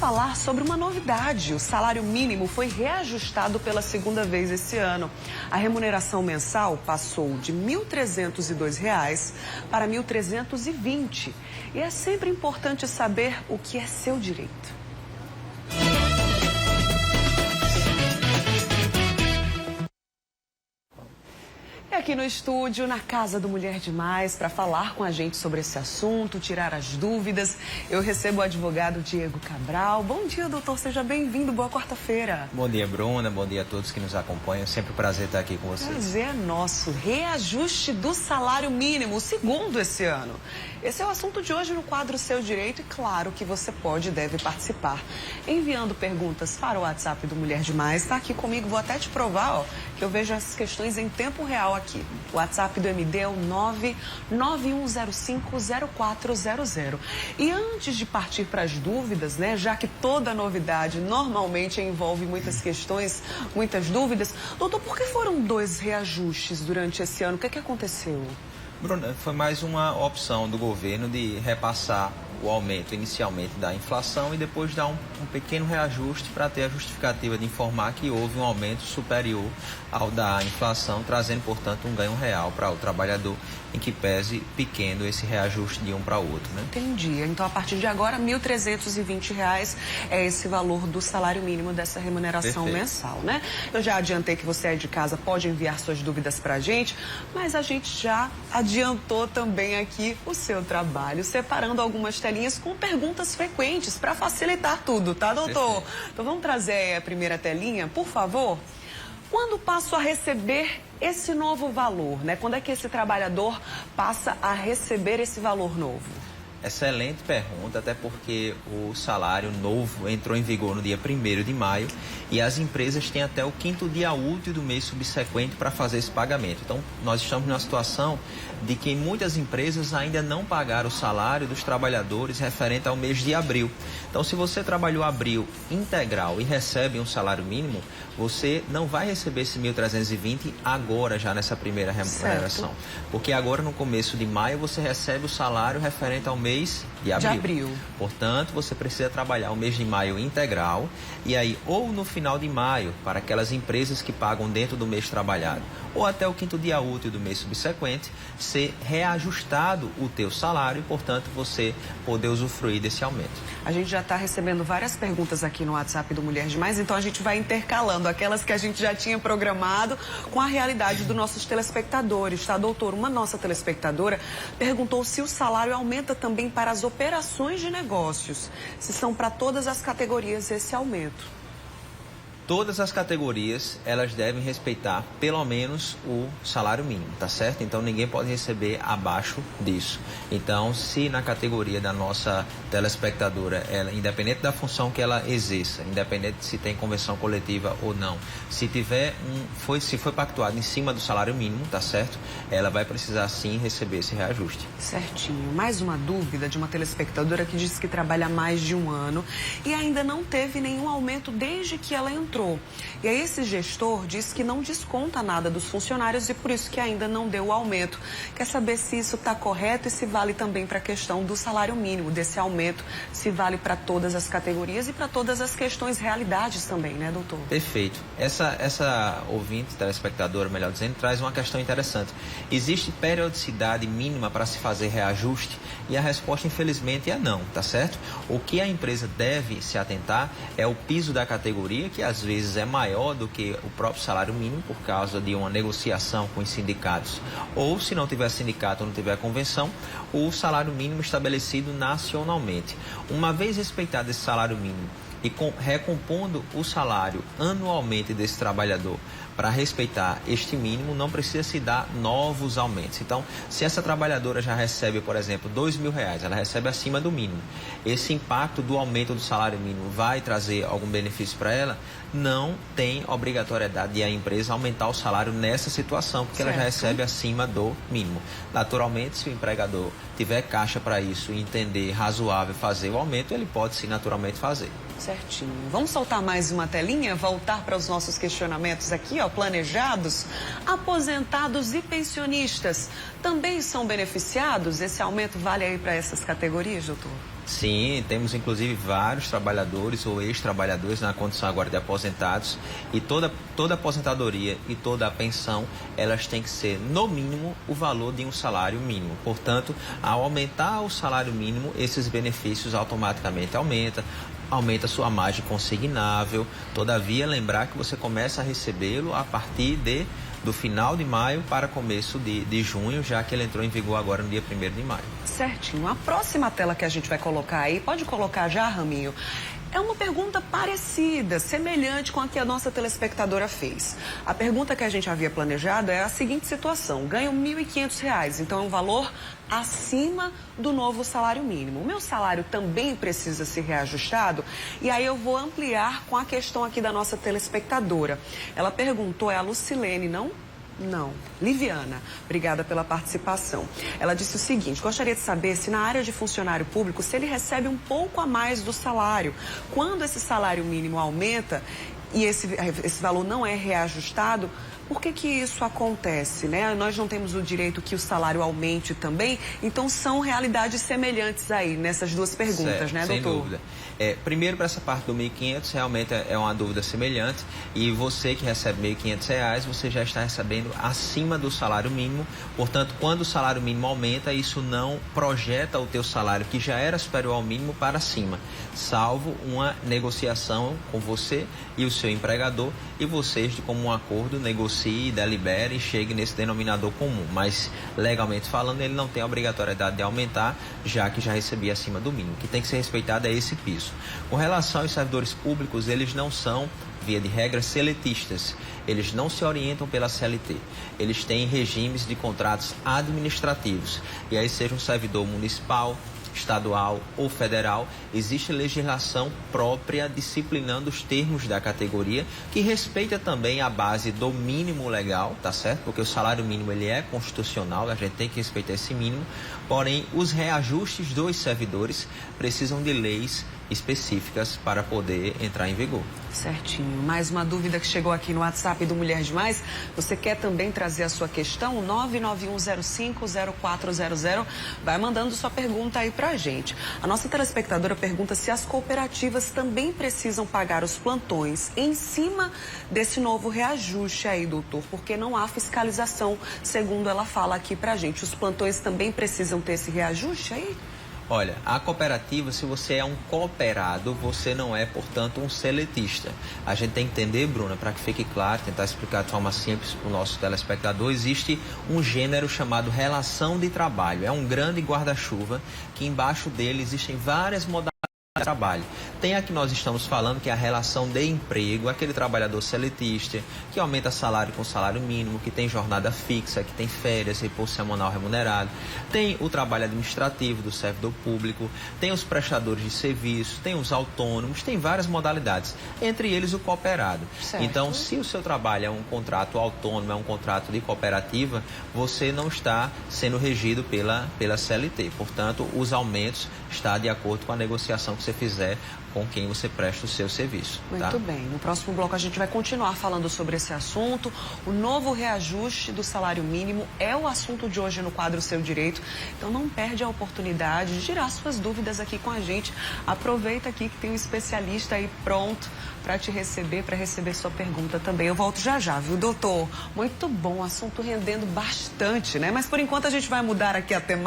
falar sobre uma novidade. O salário mínimo foi reajustado pela segunda vez esse ano. A remuneração mensal passou de R$ 1.302 para R$ 1.320. E é sempre importante saber o que é seu direito. Aqui no estúdio, na Casa do Mulher Demais, para falar com a gente sobre esse assunto, tirar as dúvidas, eu recebo o advogado Diego Cabral. Bom dia, doutor, seja bem-vindo, boa quarta-feira. Bom dia, Bruna, bom dia a todos que nos acompanham, sempre um prazer estar aqui com vocês. Prazer é nosso, reajuste do salário mínimo, o segundo esse ano. Esse é o assunto de hoje no quadro Seu Direito e claro que você pode e deve participar. Enviando perguntas para o WhatsApp do Mulher Demais, está aqui comigo, vou até te provar, ó, que eu vejo as questões em tempo real aqui. O WhatsApp do MD é o 991050400. E antes de partir para as dúvidas, né, já que toda novidade normalmente envolve muitas questões, muitas dúvidas, doutor, por que foram 2 reajustes durante esse ano? O que é que aconteceu? Bruna, foi mais uma opção do governo de repassar o aumento inicialmente da inflação e depois dar um pequeno reajuste para ter a justificativa de informar que houve um aumento superior ao da inflação, trazendo, portanto, um ganho real para o trabalhador, em que pese pequeno esse reajuste de um para o outro, né? Entendi. Então, a partir de agora, R$ 1.320 é esse valor do salário mínimo dessa remuneração mensal, né? Eu já adiantei que você é de casa, pode enviar suas dúvidas para a gente, mas a gente já adiantou também aqui o seu trabalho, separando algumas telinhas com perguntas frequentes para facilitar tudo, tá, doutor? Então, vamos trazer a primeira telinha, por favor? Quando passo a receber esse novo valor, né? Quando é que esse trabalhador passa a receber esse valor novo? Excelente pergunta, até porque o salário novo entrou em vigor no dia 1º de maio e as empresas têm até o 5º dia útil do mês subsequente para fazer esse pagamento. Então, nós estamos numa situação de que muitas empresas ainda não pagaram o salário dos trabalhadores referente ao mês de abril. Então, se você trabalhou abril integral e recebe um salário mínimo, você não vai receber esse 1.320 agora, já nessa primeira remuneração. Porque agora, no começo de maio, você recebe o salário referente ao mês de abril. Portanto, você precisa trabalhar o mês de maio integral e aí ou no final de maio, para aquelas empresas que pagam dentro do mês trabalhado, ou até o 5º dia útil do mês subsequente, ser reajustado o teu salário e, portanto, você poder usufruir desse aumento. A gente já está recebendo várias perguntas aqui no WhatsApp do Mulher Demais, então a gente vai intercalando aquelas que a gente já tinha programado com a realidade dos nossos telespectadores, tá, doutor? Uma nossa telespectadora perguntou se o salário aumenta também para as operações de negócios, se são para todas as categorias esse aumento. Todas as categorias, elas devem respeitar pelo menos o salário mínimo, tá certo? Então, ninguém pode receber abaixo disso. Então, se na categoria da nossa telespectadora, ela, independente da função que ela exerça, independente se tem convenção coletiva ou não, se foi pactuado em cima do salário mínimo, tá certo? Ela vai precisar, sim, receber esse reajuste. Certinho. Mais uma dúvida de uma telespectadora que disse que trabalha há mais de um ano e ainda não teve nenhum aumento desde que ela entrou. E aí esse gestor diz que não desconta nada dos funcionários e por isso que ainda não deu o aumento. Quer saber se isso está correto e se vale também para a questão do salário mínimo, desse aumento, se vale para todas as categorias e para todas as questões, realidades também, né, doutor? Perfeito. Essa ouvinte, telespectadora, melhor dizendo, traz uma questão interessante. Existe periodicidade mínima para se fazer reajuste? E a resposta, infelizmente, é não, tá certo? O que a empresa deve se atentar é o piso da categoria, que às vezes é maior do que o próprio salário mínimo por causa de uma negociação com os sindicatos. Ou, se não tiver sindicato ou não tiver convenção, o salário mínimo estabelecido nacionalmente. Uma vez respeitado esse salário mínimo e recompondo o salário anualmente desse trabalhador para respeitar este mínimo, não precisa se dar novos aumentos. Então, se essa trabalhadora já recebe, por exemplo, R$2.000, ela recebe acima do mínimo, esse impacto do aumento do salário mínimo vai trazer algum benefício para ela? Não tem obrigatoriedade de a empresa aumentar o salário nessa situação, porque ela já recebe acima do mínimo. Naturalmente, se o empregador tiver caixa para isso e entender razoável fazer o aumento, ele pode sim naturalmente fazer. Certinho. Vamos soltar mais uma telinha, voltar para os nossos questionamentos aqui, ó, planejados. Aposentados e pensionistas também são beneficiados? Esse aumento vale aí para essas categorias, doutor? Sim, temos inclusive vários trabalhadores ou ex-trabalhadores na condição agora de aposentados, e toda aposentadoria e toda a pensão, elas têm que ser no mínimo o valor de um salário mínimo. Portanto, ao aumentar o salário mínimo, esses benefícios automaticamente aumenta a sua margem consignável. Todavia, lembrar que você começa a recebê-lo a partir do final de maio para começo de junho, já que ele entrou em vigor agora no dia 1º de maio. Certinho. A próxima tela que a gente vai colocar aí, pode colocar já, Raminho? É uma pergunta parecida, semelhante com a que a nossa telespectadora fez. A pergunta que a gente havia planejado é a seguinte situação: ganho R$ 1.500, então é um valor acima do novo salário mínimo. O meu salário também precisa ser reajustado? E aí eu vou ampliar com a questão aqui da nossa telespectadora. Ela perguntou, é a Lucilene, não? Não. Liviana, obrigada pela participação. Ela disse o seguinte: gostaria de saber se na área de funcionário público, se ele recebe um pouco a mais do salário. Quando esse salário mínimo aumenta e esse valor não é reajustado, por que isso acontece, né? Nós não temos o direito que o salário aumente também, então são realidades semelhantes aí nessas duas perguntas, certo, né, doutor? Sem dúvida. Primeiro, para essa parte do 1.500, realmente é uma dúvida semelhante, e você que recebe R$ 1.500, você já está recebendo acima do salário mínimo. Portanto, quando o salário mínimo aumenta, isso não projeta o teu salário, que já era superior ao mínimo, para cima, salvo uma negociação com você e o seu empregador, e vocês, de comum acordo, negociem, deliberem e cheguem nesse denominador comum. Mas, legalmente falando, ele não tem a obrigatoriedade de aumentar, já que já recebia acima do mínimo. O que tem que ser respeitado é esse piso. Com relação aos servidores públicos, eles não são, via de regra, seletistas. Eles não se orientam pela CLT. Eles têm regimes de contratos administrativos. E aí, seja um servidor municipal, estadual ou federal, existe legislação própria disciplinando os termos da categoria, que respeita também a base do mínimo legal, tá certo? Porque o salário mínimo ele é constitucional, a gente tem que respeitar esse mínimo, porém os reajustes dos servidores precisam de leis específicas para poder entrar em vigor. Certinho. Mais uma dúvida que chegou aqui no WhatsApp do Mulher Demais. Você quer também trazer a sua questão? 991050400. Vai mandando sua pergunta aí pra gente. A nossa telespectadora pergunta se as cooperativas também precisam pagar os plantões em cima desse novo reajuste aí, doutor, porque não há fiscalização, segundo ela fala aqui pra gente. Os plantões também precisam ter esse reajuste aí? Olha, a cooperativa, se você é um cooperado, você não é, portanto, um seletista. A gente tem que entender, Bruna, para que fique claro, tentar explicar de forma simples para o nosso telespectador, existe um gênero chamado relação de trabalho. É um grande guarda-chuva que embaixo dele existem várias modalidades de trabalho. Tem a que nós estamos falando, que é a relação de emprego, aquele trabalhador seletista, que aumenta salário com salário mínimo, que tem jornada fixa, que tem férias, repouso semanal remunerado. Tem o trabalho administrativo do servidor público, tem os prestadores de serviço, tem os autônomos, tem várias modalidades, entre eles o cooperado. Certo. Então, se o seu trabalho é um contrato autônomo, é um contrato de cooperativa, você não está sendo regido pela CLT. Portanto, os aumentos estão de acordo com a negociação que você fizer com quem você presta o seu serviço. Muito bem. No próximo bloco a gente vai continuar falando sobre esse assunto. O novo reajuste do salário mínimo é o assunto de hoje no quadro Seu Direito. Então não perde a oportunidade de tirar suas dúvidas aqui com a gente. Aproveita aqui que tem um especialista aí pronto para te receber, para receber sua pergunta também. Eu volto já já, viu, doutor? Muito bom, assunto rendendo bastante, né? Mas por enquanto a gente vai mudar aqui a temática.